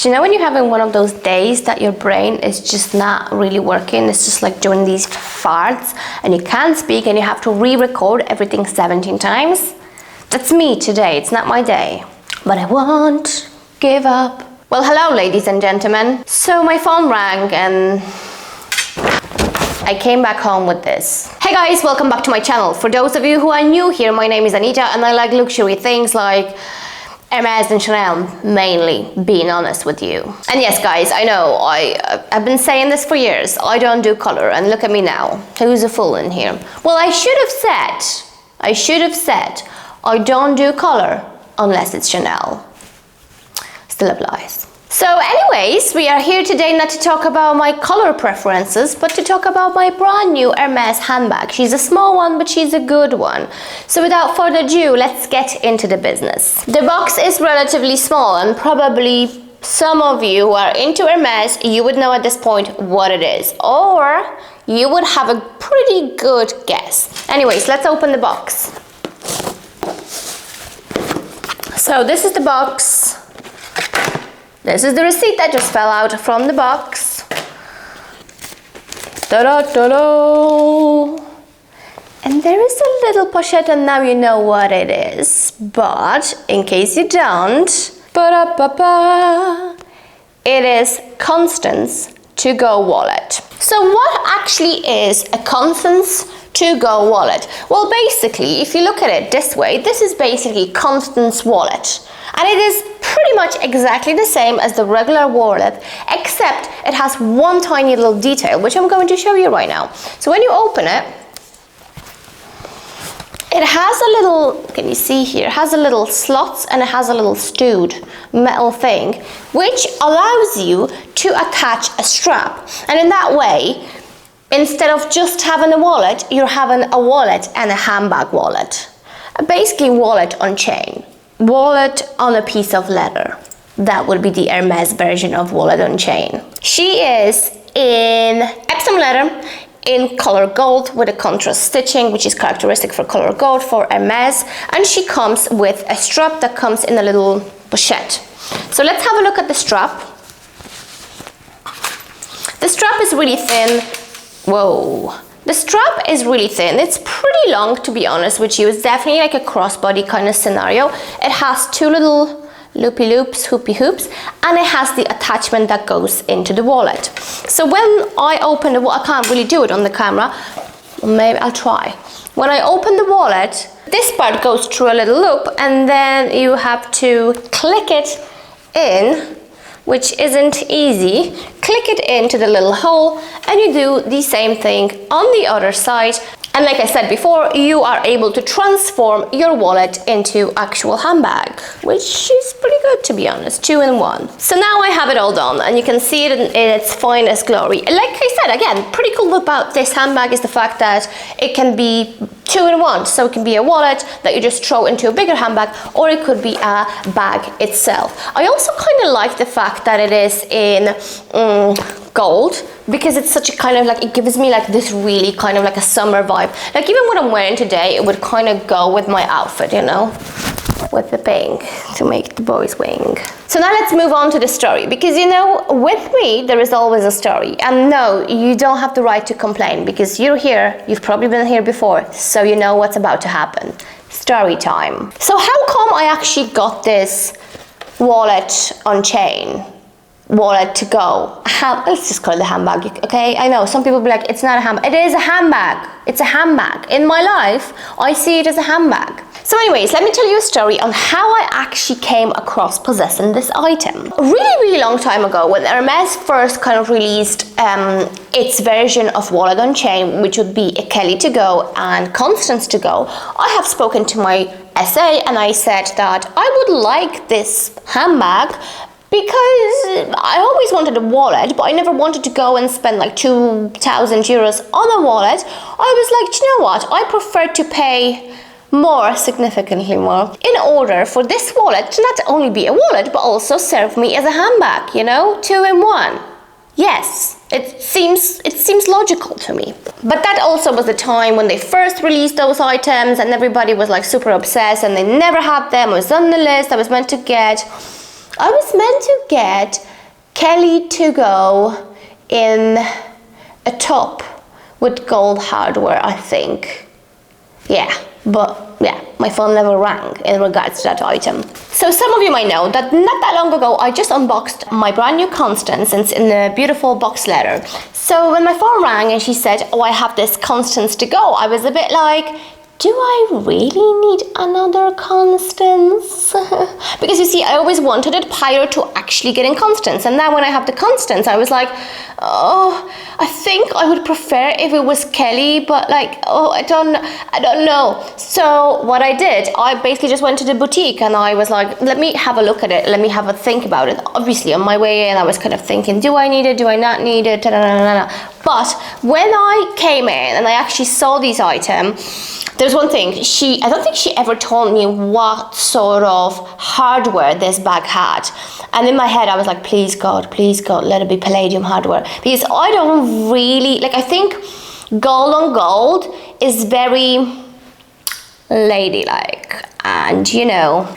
Do you know when you're having one of those days that your brain is just not really working? It's just like doing these farts and you can't speak and you have to re-record everything 17 times? That's me today. It's not my day. But I won't give up. Well, hello, ladies and gentlemen. So my phone rang and I came back home with this. Hey guys, welcome back to my channel. For those of you who are new here, my name is Anita and I like luxury things like Hermes and Chanel, mainly, being honest with you. And yes, guys, I know, I've been saying this for years. I don't do color, and look at me now. Who's a fool in here? Well, I should have said, I don't do color unless it's Chanel. Still applies. So anyways, we are here today not to talk about my color preferences, but to talk about my brand new Hermes handbag. She's a small one, but she's a good one. So without further ado, let's get into the business. The box is relatively small, and probably some of you who are into Hermes, you would know at this point what it is, or you would have a pretty good guess. Anyways, let's open the box. So this is the box. This is the receipt that just fell out from the box. Ta-da-da-da! And there is a little pochette, and now you know what it is. But in case you don't, ba-da-ba-ba, it is Constance to-go wallet. So what actually is a Constance to-go wallet? Well, basically, if you look at it this way, this is basically Constance wallet. And it is pretty much exactly the same as the regular wallet, except it has one tiny little detail, which I'm going to show you right now. So when you open it, it has a little, can you see here, it has a little slots and it has a little stewed metal thing, which allows you to attach a strap. And in that way, instead of just having a wallet, you're having a wallet and a handbag wallet. Basically, wallet on chain. Wallet on a piece of leather. That would be the Hermes version of wallet on chain. She is in Epsom leather, in color gold with a contrast stitching, which is characteristic for color gold for Hermes, and she comes with a strap that comes in a little pochette. So let's have a look at the strap. The strap is really thin. Whoa. The strap is really thin. It's pretty long, to be honest with you. It's definitely like a crossbody kind of scenario. It has two little loopy loops, hoopy hoops, and it has the attachment that goes into the wallet. So when I open the wallet, I can't really do it on the camera. Maybe I'll try. When I open the wallet, this part goes through a little loop, and then you have to click it in, which isn't easy. Click it into the little hole and you do the same thing on the other side. And like I said before, you are able to transform your wallet into actual handbag, which is pretty good, to be honest, 2-in-1. So now I have it all done and you can see it in its finest glory. Like I said, again, pretty cool about this handbag is the fact that it can be 2-in-1. So it can be a wallet that you just throw into a bigger handbag, or it could be a bag itself. I also kind of like the fact that it is in gold, because it's such a kind of like, it gives me like this really kind of like a summer vibe. Like even what I'm wearing today, it would kind of go with my outfit, you know, with the pink to make the boys wing. So now let's move on to the story, because you know, with me, there is always a story. And no, you don't have the right to complain, because you're here, you've probably been here before, so you know what's about to happen. Story time. So how come I actually got this wallet on chain? Wallet to go. Let's just call it a handbag, okay? I know some people will be like, it's not a handbag. It is a handbag. It's a handbag. In my life, I see it as a handbag. So anyways, let me tell you a story on how I actually came across possessing this item. A really long time ago, when Hermes first kind of released its version of wallet on chain, which would be a Kelly to go and Constance to go, I have spoken to my SA and I said that I would like this handbag because I always wanted a wallet, but I never wanted to go and spend like 2,000 euros on a wallet. I was like, do you know what? I prefer to pay more, significantly more, in order for this wallet to not only be a wallet, but also serve me as a handbag, you know, 2-in-1. Yes, it seems logical to me. But that also was the time when they first released those items and everybody was like super obsessed and they never had them. I was on the list, I was meant to get Kelly to go in a top with gold hardware, I think. Yeah, but yeah, my phone never rang in regards to that item. So some of you might know that not that long ago, I just unboxed my brand new Constance in a beautiful box letter. So when my phone rang and she said, oh, I have this Constance to go, I was a bit like, do I really need another Constance? Because you see, I always wanted it prior to actually getting Constance. And now when I have the Constance, I was like, oh, I think I would prefer if it was Kelly, but like, oh, I don't know. So what I did, I basically just went to the boutique and I was like, let me have a look at it. Let me have a think about it. Obviously on my way in, I was kind of thinking, do I need it? Do I not need it? But when I came in and I actually saw these items, there's one thing, I don't think she ever told me what sort of hardware this bag had. And in my head, I was like, please God, let it be palladium hardware. Because I don't really, like, I think gold on gold is very ladylike. And, you know,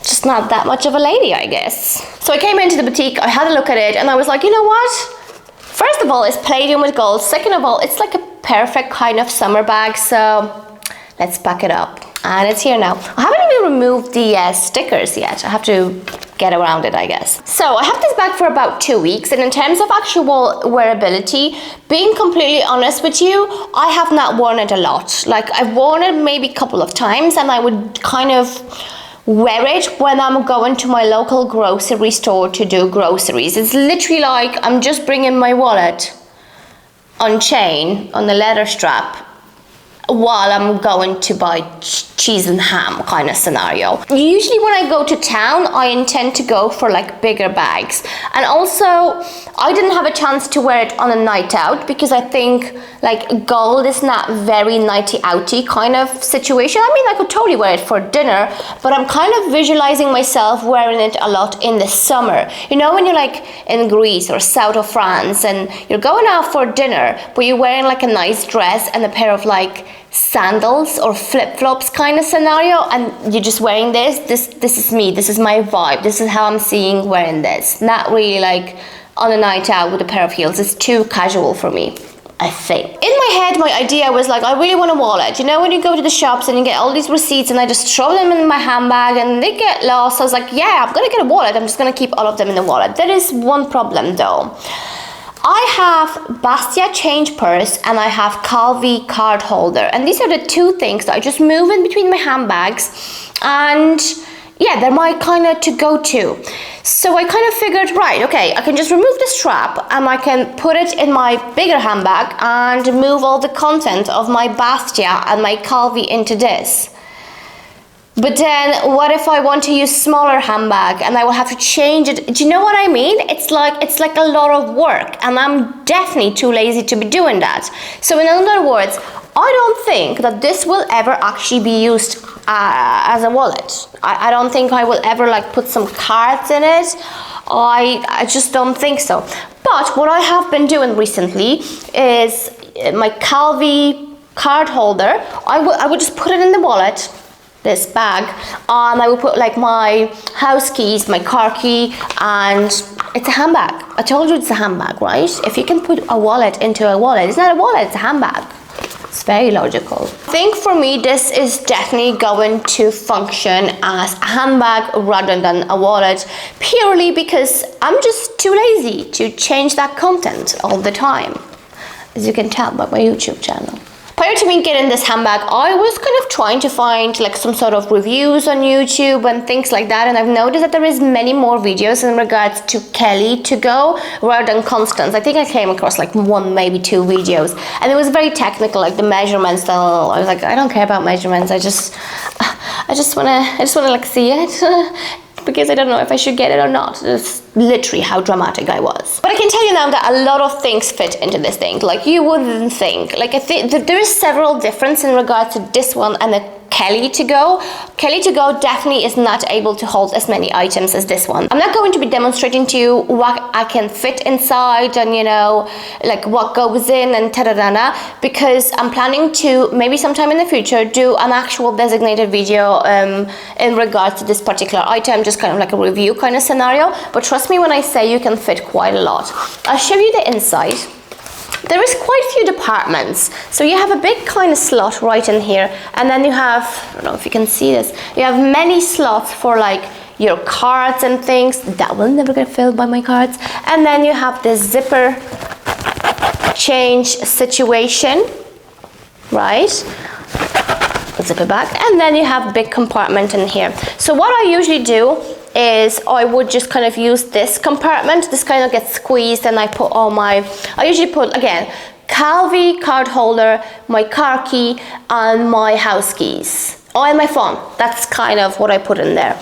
just not that much of a lady, I guess. So I came into the boutique, I had a look at it, and I was like, you know what? First of all, it's palladium with gold. Second of all, it's like a perfect kind of summer bag. So let's pack it up. And it's here now. I haven't even removed the stickers yet. I have to get around it, I guess. So I have this bag for about 2 weeks, and in terms of actual wearability, being completely honest with you, I have not worn it a lot. Like, I've worn it maybe a couple of times, and I would kind of wear it when I'm going to my local grocery store to do groceries. It's literally like I'm just bringing my wallet on chain, on the leather strap, while I'm going to buy cheese and ham kind of scenario. Usually when I go to town, I intend to go for like bigger bags. And also, I didn't have a chance to wear it on a night out because I think like gold is not very nighty outy kind of situation. I mean, I could totally wear it for dinner, but I'm kind of visualizing myself wearing it a lot in the summer. You know, when you're like in Greece or south of France and you're going out for dinner, but you're wearing like a nice dress and a pair of like sandals or flip-flops kind of scenario, and you're just wearing this is me, this is my vibe, this is how I'm seeing wearing this. Not really like on a night out with a pair of heels. It's too casual for me, I think. In my head, my idea was like, I really want a wallet. You know, when you go to the shops and you get all these receipts and I just throw them in my handbag and they get lost. I was like, yeah, I'm gonna get a wallet. I'm just gonna keep all of them in the wallet. There is one problem though. I have Bastia change purse and I have Calvi card holder, and these are the two things that I just move in between my handbags, and yeah, they're my kind of to go to. So I kind of figured, right, okay, I can just remove the strap and I can put it in my bigger handbag and move all the content of my Bastia and my Calvi into this. But then what if I want to use smaller handbag and I will have to change it? Do you know what I mean? It's like a lot of work, and I'm definitely too lazy to be doing that. So in other words, I don't think that this will ever actually be used as a wallet. I don't think I will ever like put some cards in it. I just don't think so. But what I have been doing recently is my Calvi card holder. I would just put it in the wallet, this bag, and I will put like my house keys, my car key, and it's a handbag. I told you it's a handbag, right? If you can put a wallet into a wallet, it's not a wallet, it's a handbag. It's very logical. I think for me, this is definitely going to function as a handbag rather than a wallet, purely because I'm just too lazy to change that content all the time, as you can tell by my YouTube channel. Prior to me getting this handbag, I was kind of trying to find like some sort of reviews on YouTube and things like that, and I've noticed that there is many more videos in regards to Kelly to go rather than Constance. I think I came across like 1, maybe 2 videos, and it was very technical, like the measurements. I was like, I don't care about measurements. I just wanna like see it. Because I don't know if I should get it or not. That's literally how dramatic I was. But I can tell you now that a lot of things fit into this thing. Like, you wouldn't think. Like, I think there is several differences in regards to this one and the Kelly to go. Kelly to go definitely is not able to hold as many items as this one. I'm not going to be demonstrating to you what I can fit inside and, you know, like what goes in and ta-da-da-da, because I'm planning to maybe sometime in the future do an actual designated video in regards to this particular item, just kind of like a review kind of scenario. But trust me when I say you can fit quite a lot. I'll show you the inside. There is quite a few departments. So you have a big kind of slot right in here, and then you have, I don't know if you can see this, you have many slots for like your cards and things. That will never get filled by my cards. And then you have this zipper change situation, right? Zip it back, and then you have a big compartment in here. So what I usually do is I would just kind of use this compartment. This kind of gets squeezed, and I put all my, I usually put, again, Calvi card holder, my car key, and my house keys. Oh, and my phone. That's kind of what I put in there.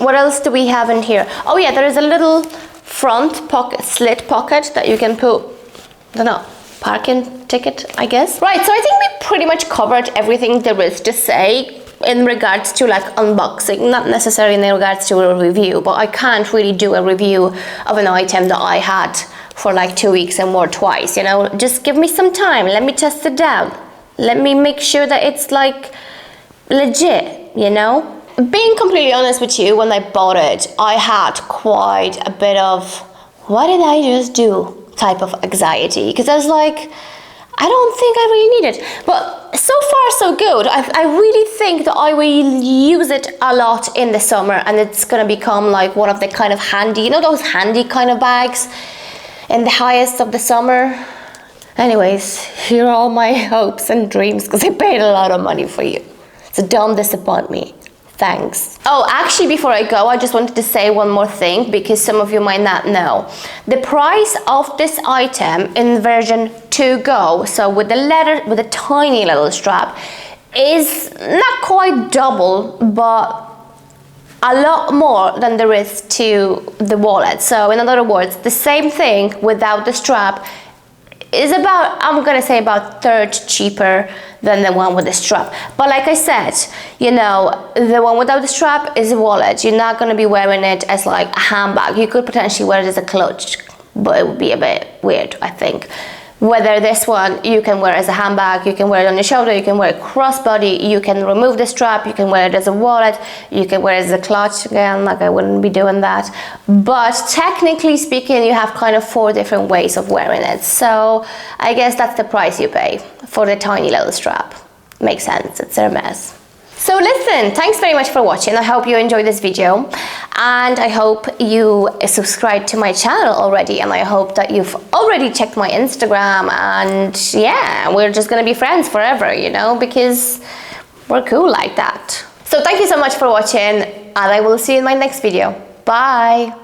What else do we have in here? Oh yeah, there is a little front pocket, slit pocket that you can put, I don't know, parking ticket, I guess. Right, so I think we pretty much covered everything there is to say in regards to like unboxing, not necessarily in regards to a review, but I can't really do a review of an item that I had for like 2 weeks and more twice, you know. Just give me some time, let me test it out, let me make sure that it's like legit, you know. Being completely honest with you, when I bought it, I had quite a bit of what did I just do type of anxiety, because I was like, I don't think I really need it. But so far so good. I really think that I will use it a lot in the summer, and it's gonna become like one of the kind of handy, you know, those handy kind of bags in the highest of the summer. Anyways, here are all my hopes and dreams, because I paid a lot of money for you. So don't disappoint me. Thanks. Oh, actually, before I go, I just wanted to say one more thing, because some of you might not know. The price of this item in version 2 Go, so with the tiny little strap, is not quite double, but a lot more than there is to the wallet. So in other words, the same thing without the strap is about, I'm gonna say about third cheaper than the one with the strap. But like I said, you know, the one without the strap is a wallet. You're not gonna be wearing it as like a handbag. You could potentially wear it as a clutch, but it would be a bit weird, I think. Whether this one you can wear as a handbag, you can wear it on your shoulder, you can wear it crossbody, you can remove the strap, you can wear it as a wallet, you can wear it as a clutch. Again, like I wouldn't be doing that. But technically speaking, you have kind of 4 different ways of wearing it. So I guess that's the price you pay for the tiny little strap. Makes sense, it's Hermes. So listen, thanks very much for watching. I hope you enjoyed this video, and I hope you subscribed to my channel already, and I hope that you've already checked my Instagram, and yeah, we're just gonna be friends forever, you know, because we're cool like that. So thank you so much for watching, and I will see you in my next video. Bye!